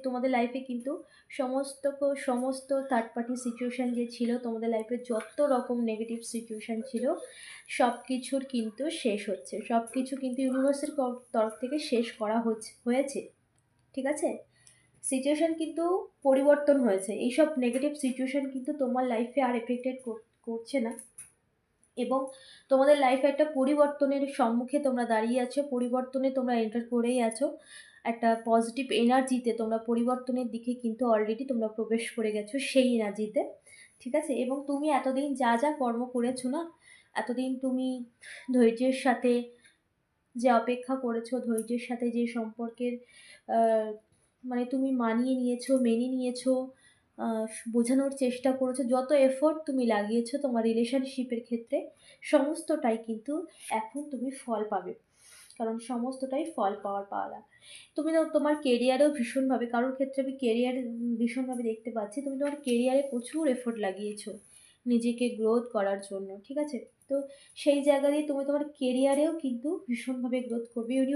তোমাদের লাইফে কিন্তু সমস্ত থার্ড পার্টি সিচুয়েশন যে ছিল, তোমাদের লাইফে যত রকম নেগেটিভ সিচুয়েশন ছিল, সব কিছুর কিন্তু শেষ হচ্ছে। সব কিছু কিন্তু ইউনিভার্সের তরফ থেকে শেষ করা হয়েছে। ঠিক আছে? সিচুয়েশন কিন্তু পরিবর্তন হয়েছে। এইসব নেগেটিভ সিচুয়েশন কিন্তু তোমার লাইফে আর এফেক্টেড করছে না, এবং তোমাদের লাইফে একটা পরিবর্তনের সম্মুখে তোমরা দাঁড়িয়ে আছো, পরিবর্তনে তোমরা এন্টার করেই আছো। একটা পজিটিভ এনার্জিতে তোমরা পরিবর্তনের দিকে কিন্তু অলরেডি তোমরা প্রবেশ করে গেছো, সেই এনার্জিতে। ঠিক আছে? এবং তুমি এতদিন যা যা কর্ম করেছো না, এতদিন তুমি ধৈর্যের সাথে যে অপেক্ষা করেছো, ধৈর্যের সাথে যে সম্পর্কের মানে তুমি মানিয়ে নিয়েছো, মেনে নিয়েছো, বোঝানোর চেষ্টা করেছো, যত এফোর্ট তুমি লাগিয়েছো তোমার রিলেশনশিপের ক্ষেত্রে, সমস্তটাই কিন্তু এখন তুমি ফল পাবে। কারণ সমস্তটাই ফল পাওয়ার পালা। তুমি তো তোমার কেরিয়ারেও ভীষণভাবে, কারোর ক্ষেত্রে আমি কেরিয়ার ভীষণভাবে দেখতে পাচ্ছি, তুমি তোমার কেরিয়ারে প্রচুর এফোর্ট লাগিয়েছো নিজেকে গ্রোথ করার জন্য। ঠিক আছে? তো সেই জায়গা দিয়ে তুমি তোমার কেরিয়ারেও কিন্তু ভীষণভাবে গ্রোথ করবে।